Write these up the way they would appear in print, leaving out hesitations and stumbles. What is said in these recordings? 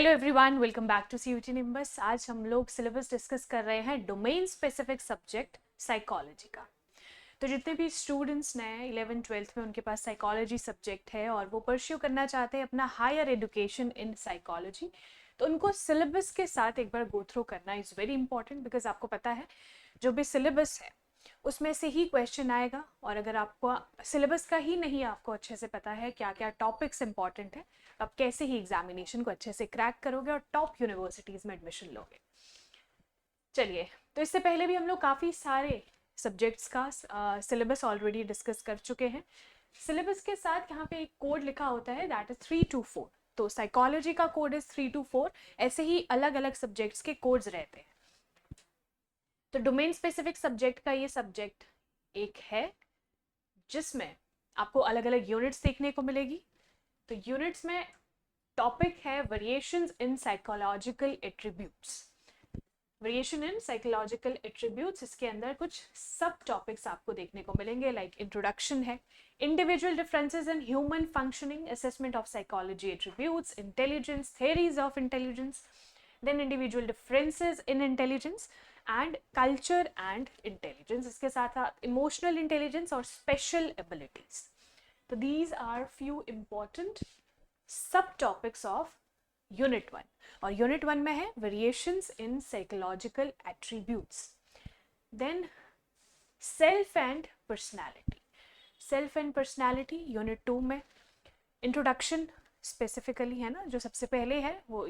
Hello everyone, welcome back to CUET nimbus. आज हम लोग सिलेबस डिस्कस कर रहे हैं डोमेन स्पेसिफिक सब्जेक्ट साइकोलॉजी का। तो जितने भी स्टूडेंट्स नए 11th-12th में उनके पास साइकोलॉजी सब्जेक्ट है और वो परस्यू करना चाहते हैं अपना हायर एजुकेशन इन साइकोलॉजी, तो उनको सिलेबस के साथ एक बार गो थ्रू करना इज़ वेरी इंपॉर्टेंट। बिकॉज आपको पता है जो भी सिलेबस है उसमें से ही क्वेश्चन आएगा, और अगर आपको सिलेबस का ही नहीं आपको अच्छे से पता है क्या क्या टॉपिक्स इंपॉर्टेंट है, आप कैसे ही एग्जामिनेशन को अच्छे से क्रैक करोगे और टॉप यूनिवर्सिटीज़ में एडमिशन लोगे। चलिए, तो इससे पहले भी हम लोग काफ़ी सारे सब्जेक्ट्स का सिलेबस ऑलरेडी डिस्कस कर चुके हैं। सिलेबस के साथ यहाँ पे एक कोड लिखा होता है, दैट इज 324। तो साइकोलॉजी का कोड इज 324। ऐसे ही अलग अलग सब्जेक्ट्स के कोड्स रहते हैं। तो डोमेन स्पेसिफिक सब्जेक्ट का ये सब्जेक्ट एक है जिसमें आपको अलग अलग यूनिट्स देखने को मिलेगी। तो यूनिट्स में टॉपिक है variations in psychological attributes. Variation in psychological attributes, इसके अंदर कुछ सब टॉपिक्स आपको देखने को मिलेंगे। लाइक इंट्रोडक्शन है, individual differences in human functioning, assessment of psychology attributes, intelligence, theories of intelligence, then individual differences in intelligence and culture and intelligence. इसके साथ साथ इमोशनल इंटेलिजेंस और स्पेशल एबिलिटीज। तो these are few important sub topics of unit 1। और unit 1 में है variations in psychological attributes. Then self and personality. Self and personality unit 2 में introduction specifically है ना, जो सबसे पहले है वो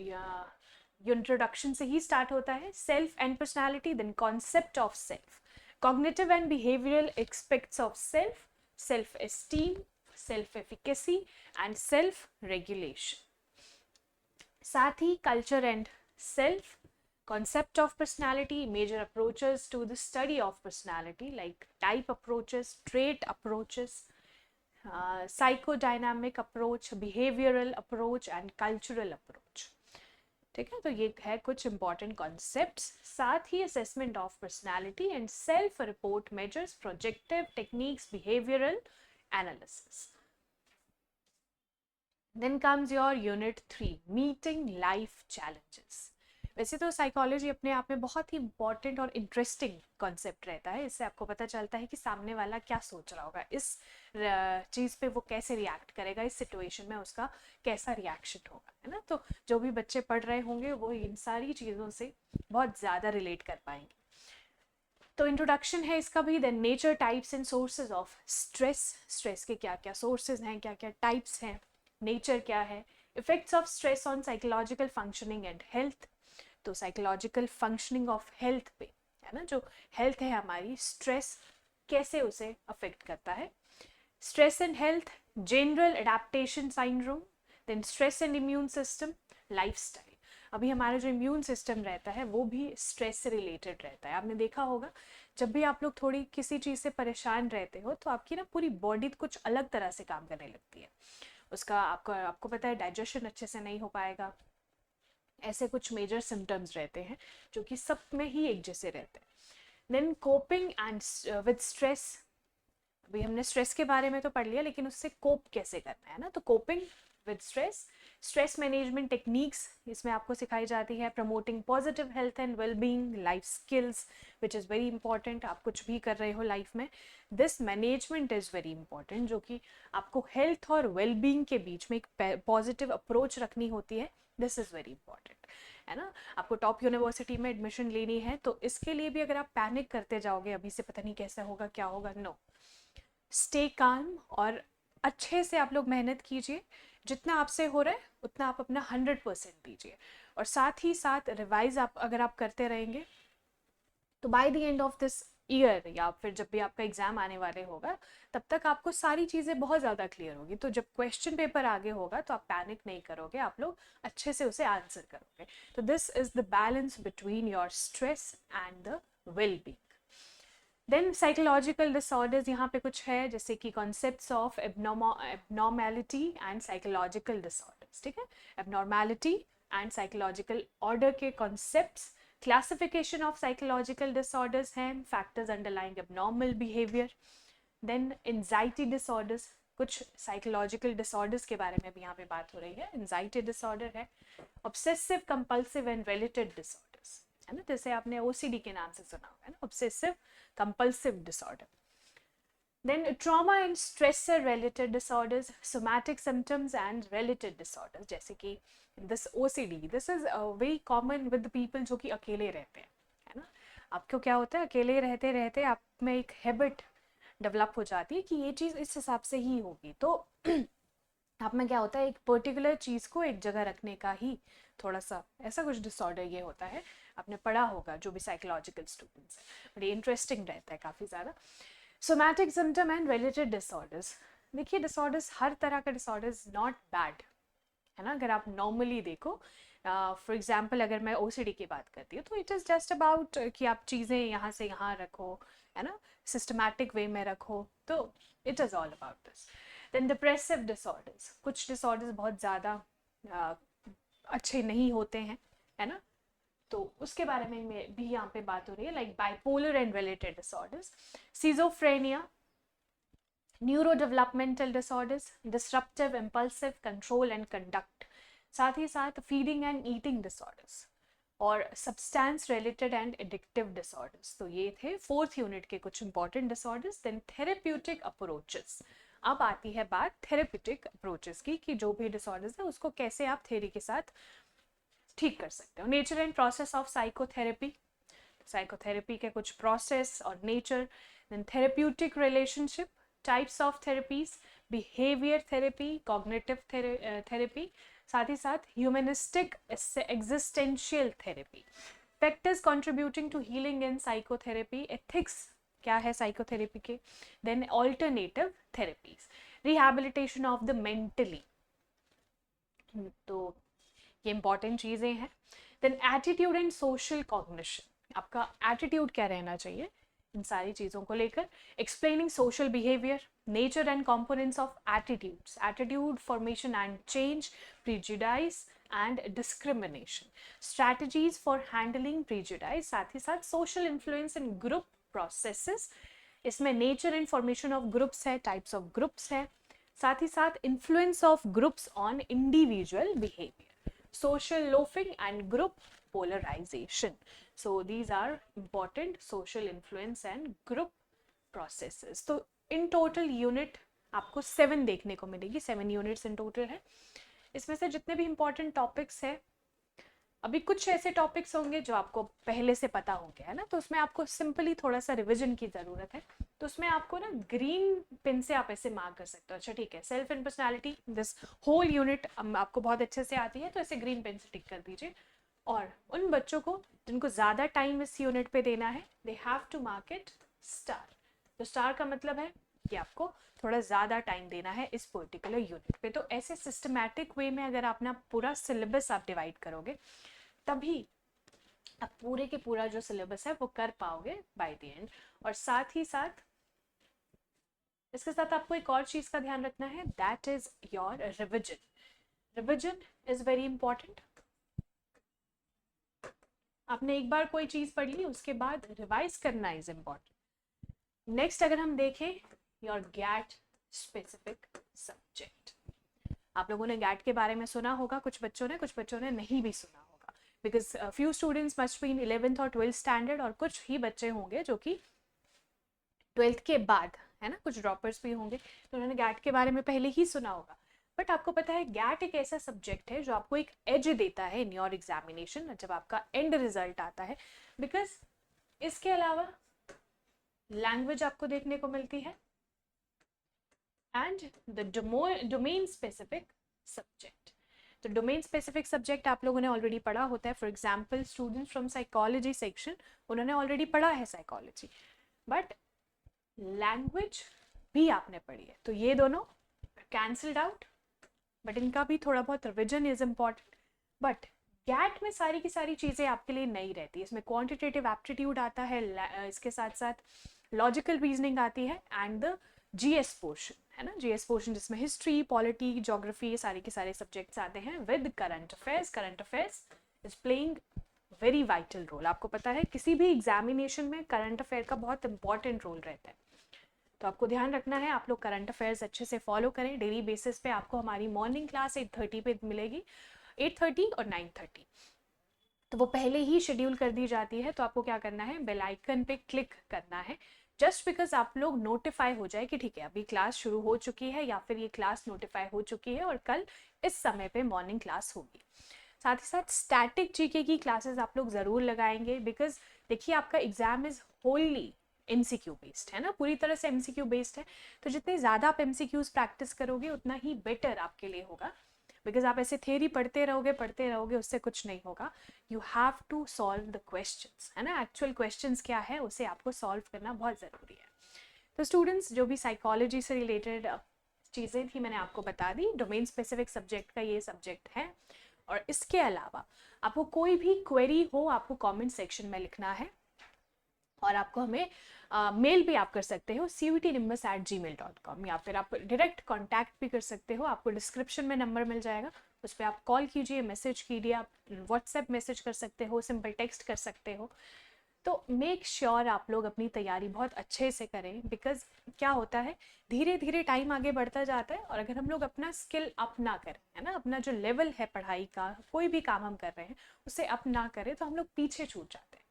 इंट्रोडक्शन से ही स्टार्ट होता है। Self and personality, then concept of self, cognitive and behavioural aspects of self, self esteem, self efficacy and self regulation. साथ ही culture and self, concept of personality, major approaches to the study of personality like type approaches, trait approaches, psychodynamic approach, behavioral approach and cultural approach। ठीक है, तो ये है कुछ important concepts। साथ ही assessment of personality and self report measures, projective techniques, behavioral analysis। Then comes your unit 3, meeting life challenges। वैसे तो psychology अपने आप में बहुत ही इंपॉर्टेंट और इंटरेस्टिंग कॉन्सेप्ट रहता है। इससे आपको पता चलता है कि सामने वाला क्या सोच रहा होगा, इस चीज़ पे वो कैसे रिएक्ट करेगा, इस सिचुएशन में उसका कैसा रिएक्शन होगा, है ना। तो जो भी बच्चे पढ़ रहे होंगे वो इन सारी चीज़ों से बहुत ज़्यादा रिलेट कर पाएंगे। तो इंट्रोडक्शन है इसका भी। Then nature, types and sources of stress. Stress के क्या क्या सोर्सेज हैं, क्या क्या टाइप्स हैं, नेचर क्या है, effects of stress on psychological functioning and health. तो साइकोलॉजिकल फंक्शनिंग ऑफ हेल्थ पे, है ना, जो हेल्थ है हमारी, स्ट्रेस कैसे उसे अफेक्ट करता है। Stress and health, general adaptation syndrome, then stress and immune system, lifestyle. अभी हमारा जो इम्यून सिस्टम रहता है वो भी स्ट्रेस से रिलेटेड रहता है। आपने देखा होगा जब भी आप लोग थोड़ी किसी चीज़ से परेशान रहते हो तो आपकी ना पूरी बॉडी कुछ अलग तरह से काम करने लगती है। उसका आपको पता है डाइजेशन अच्छे से नहीं हो पाएगा। ऐसे कुछ मेजर सिम्टम्स रहते हैं जो कि सब में ही एक जैसे रहते हैं। Then coping and with stress. अभी हमने स्ट्रेस के बारे में तो पढ़ लिया, लेकिन उससे कोप कैसे करना है ना। तो coping with stress, stress management techniques इसमें आपको सिखाई जाती है। Promoting positive health and wellbeing, life skills which is very important. आप कुछ भी कर रहे हो लाइफ में, this management is very important, जो कि आपको हेल्थ और वेलबींग के बीच में एक पॉजिटिव अप्रोच रखनी होती है। दिस इज़ वेरी इंपॉर्टेंट, है ना। आपको टॉप यूनिवर्सिटी में एडमिशन लेनी है तो इसके लिए भी अगर आप पैनिक करते जाओगे अभी से, पता नहीं कैसा होगा क्या होगा, नो, स्टे काम और अच्छे से आप लोग मेहनत कीजिए। जितना आपसे हो रहा है उतना आप अपना 100% दीजिए, और साथ ही साथ रिवाइज अगर आप करते रहेंगे तो by the end of this year या फिर जब भी आपका एग्जाम आने वाले होगा तब तक आपको सारी चीज़ें बहुत ज़्यादा क्लियर होगी। तो जब क्वेश्चन पेपर आगे होगा तो आप पैनिक नहीं करोगे, आप लोग अच्छे से उसे आंसर करोगे। तो this is the balance between your stress and the well being. Then psychological disorders यहाँ पे कुछ है, जैसे कि concepts of abnormality and psychological disorders. ठीक है, एबनॉर्मैलिटी एंड साइकोलॉजिकल ऑर्डर के concepts. Classification of psychological disorders हैं, factors underlying abnormal behaviour. Then anxiety disorders, कुछ साइकोलॉजिकल डिसऑर्डर्स के बारे में भी यहाँ पे बात हो रही है। एंजाइटी डिसऑर्डर है, obsessive compulsive and related disorders, है ना, जैसे आपने ओसीडी के नाम से सुना होगा ना, obsessive compulsive disorder. Then trauma and stressor related disorders, somatic symptoms and related disorders, जैसे कि this OCD, this is very common with the people जो कि अकेले रहते हैं, है ना। आपको क्या होता है, अकेले रहते रहते आप में एक हैबिट डेवलप हो जाती है कि ये चीज़ इस हिसाब से ही होगी, तो आप में क्या होता है, एक पर्टिकुलर चीज़ को एक जगह रखने का ही थोड़ा सा ऐसा कुछ डिसऑर्डर ये होता है। आपने पढ़ा होगा जो भी साइकोलॉजिकल स्टूडेंट्स हैं, बड़ी इंटरेस्टिंग रहता है काफ़ी ज़्यादा। Somatic symptom and related disorders, देखिए डिसऑर्डर्स, हर तरह का डिसऑर्डर्स नॉट बैड, है ना। अगर आप नॉर्मली देखो, फॉर एग्जाम्पल अगर मैं ओसीडी की बात करती हूँ तो इट इज़ जस्ट अबाउट कि आप चीज़ें यहाँ से यहाँ रखो, है ना, सिस्टमैटिक वे में रखो, तो it is all about this. Then depressive disorders, कुछ डिसऑर्डर्स बहुत ज़्यादा अच्छे नहीं होते हैं, है ना, तो उसके बारे में भी यहाँ पे बात हो रही है, like bipolar and related disorders, schizophrenia, neuro developmental disorders, disruptive impulsive control and conduct, साथ ही साथ फीडिंग एंड ईटिंग डिसऑर्डर्स और substance related and addictive disorders. तो ये थे 4th यूनिट के कुछ important disorders. Then therapeutic approaches, अब आती है बात थेरेप्यूटिक अप्रोचेस की, कि जो भी डिसऑर्डर्स है उसको कैसे आप थेरी के साथ ठीक कर सकते हो। Nature and process of psychotherapy, psychotherapy के कुछ प्रोसेस और nature. Then therapeutic relationship, types of therapies, behaviour therapy, cognitive therapy, साथ ही साथ humanistic existential therapy, factors contributing to healing in psychotherapy, ethics क्या है साइकोथेरेपी के, then alternative therapies, rehabilitation of the mentally, तो ये इंपॉर्टेंट चीज़ें हैं। Then attitude and social cognition, आपका एटीट्यूड क्या रहना चाहिए इन सारी चीज़ों को लेकर। Explaining social behaviour, nature and components of attitudes, attitude formation and change, prejudice and discrimination, strategies for handling prejudice, साथ ही साथ social influence in group processes, इसमें nature and formation of groups है, टाइप्स ऑफ ग्रुप्स है, साथ ही साथ influence of groups on individual behaviour, social loafing and group polarization. So these are important social influence and group processes. तो in total unit आपको 7 देखने को मिलेगी, 7 units in total है। इसमें से जितने भी important topics है, अभी कुछ ऐसे टॉपिक्स होंगे जो आपको पहले से पता होंगे, है ना, तो उसमें आपको सिंपली थोड़ा सा रिविजन की ज़रूरत है। तो उसमें आपको ना ग्रीन पेन से आप ऐसे मार्क कर सकते हो, अच्छा ठीक है, self and personality, this whole unit आपको बहुत अच्छे से आती है, तो ऐसे ग्रीन पेन से टिक कर दीजिए। और उन बच्चों को जिनको ज़्यादा टाइम इस यूनिट पे देना है, they have to mark it star. तो स्टार का मतलब है कि आपको थोड़ा ज़्यादा टाइम देना है इस पर्टिकुलर यूनिट पे। तो ऐसे सिस्टमैटिक वे में अगर अपना पूरा सिलेबस आप डिवाइड करोगे, तभी आप पूरे के पूरा जो सिलेबस है वो कर पाओगे बाय द एंड। और साथ ही साथ इसके साथ आपको एक और चीज़ का ध्यान रखना है, that is your revision. Revision is very important. आपने एक बार कोई चीज़ पढ़ ली, उसके बाद रिवाइज करना इज इम्पॉर्टेंट। नेक्स्ट अगर हम देखें, योर गैट स्पेसिफिक सब्जेक्ट, आप लोगों ने गैट के बारे में सुना होगा, कुछ बच्चों ने नहीं भी सुना होगा, because few students must be in 11th और 12th स्टैंडर्ड, और कुछ ही बच्चे होंगे जो कि 12th के बाद, है ना, कुछ ड्रॉपर्स भी होंगे, तो उन्होंने गैट के बारे में पहले ही सुना होगा। बट आपको पता है गैट एक ऐसा सब्जेक्ट है जो आपको एक एज देता है इन योर एग्जामिनेशन, जब आपका एंड रिजल्ट आता है, बिकॉज इसके अलावा लैंग्वेज आपको देखने को मिलती है and the domain specific subject. तो डोमेन स्पेसिफिक सब्जेक्ट आप लोगों ने ऑलरेडी पढ़ा होता है। For example students from psychology section, उन्होंने ऑलरेडी पढ़ा है साइकोलॉजी, बट लैंग्वेज भी आपने पढ़ी है, तो ये दोनों कैंसल्ड आउट, बट इनका भी थोड़ा बहुत revision is important. But GAT में सारी की सारी चीज़ें आपके लिए नई रहती है। इसमें क्वांटिटेटिव एप्टीट्यूड आता है, इसके साथ साथ लॉजिकल रीजनिंग आती है, एंड द जीएस पोर्शन, है ना, जीएस पोर्शन जिसमें हिस्ट्री, पॉलिटी, ज्योग्राफी, सारे के सारे सब्जेक्ट्स आते हैं with current affairs. Current affairs is playing very vital role. आपको पता है किसी भी एग्जामिनेशन में करंट अफेयर का बहुत इंपॉर्टेंट रोल रहता है। तो आपको ध्यान रखना है, आप लोग करंट अफेयर्स अच्छे से फॉलो करें। डेली बेसिस पे आपको हमारी मॉर्निंग क्लास 8:30 पे मिलेगी, 8:30 और 9:30, तो वो पहले ही शेड्यूल कर दी जाती है। तो आपको क्या करना है, बेल आइकन पे क्लिक करना है, जस्ट बिकॉज आप लोग नोटिफाई हो जाए कि ठीक है अभी क्लास शुरू हो चुकी है, या फिर ये क्लास नोटिफाई हो चुकी है और कल इस समय पे मॉर्निंग क्लास होगी। साथ ही साथ स्टैटिक जीके की क्लासेस आप लोग ज़रूर लगाएंगे, बिकॉज देखिए आपका exam is Holi MCQ based है ना, पूरी तरह से एमसीक्यू बेस्ड है। तो जितने ज़्यादा आप एमसीक्यूज प्रैक्टिस करोगे उतना ही बेटर आपके लिए होगा, बिकॉज आप ऐसे थ्योरी पढ़ते रहोगे उससे कुछ नहीं होगा। You have to solve the questions, है ना, एक्चुअल क्वेश्चंस क्या है उसे आपको सॉल्व करना बहुत ज़रूरी है। तो स्टूडेंट्स, जो भी साइकोलॉजी से रिलेटेड चीज़ें थी मैंने आपको बता दी, डोमेन स्पेसिफिक सब्जेक्ट का ये सब्जेक्ट है। और इसके अलावा आपको कोई भी क्वेरी हो आपको कमेंट सेक्शन में लिखना है, और आपको हमें मेल भी आप कर सकते हो cvtnimbus@gmail.com, या फिर आप डायरेक्ट कांटेक्ट भी कर सकते हो, आपको डिस्क्रिप्शन में नंबर मिल जाएगा, उस पर आप कॉल कीजिए, मैसेज कीजिए, आप व्हाट्सएप मैसेज कर सकते हो, सिंपल टेक्स्ट कर सकते हो। तो मेक श्योर आप लोग अपनी तैयारी बहुत अच्छे से करें, बिकॉज क्या होता है धीरे धीरे टाइम आगे बढ़ता जाता है, और अगर हम लोग अपना स्किल अप ना करें, है ना, अपना जो लेवल है पढ़ाई का, कोई भी काम हम कर रहे हैं उसे अप ना करें तो हम लोग पीछे छूट जाते हैं।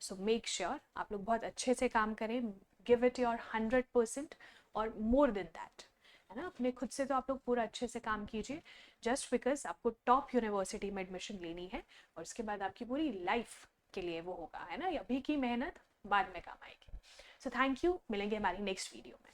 सो मेक श्योर आप लोग बहुत अच्छे से काम करें, गिव इट योर 100% और मोर देन दैट, है ना, अपने खुद से तो आप लोग पूरा अच्छे से काम कीजिए, जस्ट बिकॉज आपको टॉप यूनिवर्सिटी में एडमिशन लेनी है, और उसके बाद आपकी पूरी लाइफ के लिए वो होगा, है ना, अभी की मेहनत बाद में काम आएगी। सो थैंक यू, मिलेंगे हमारी नेक्स्ट वीडियो में।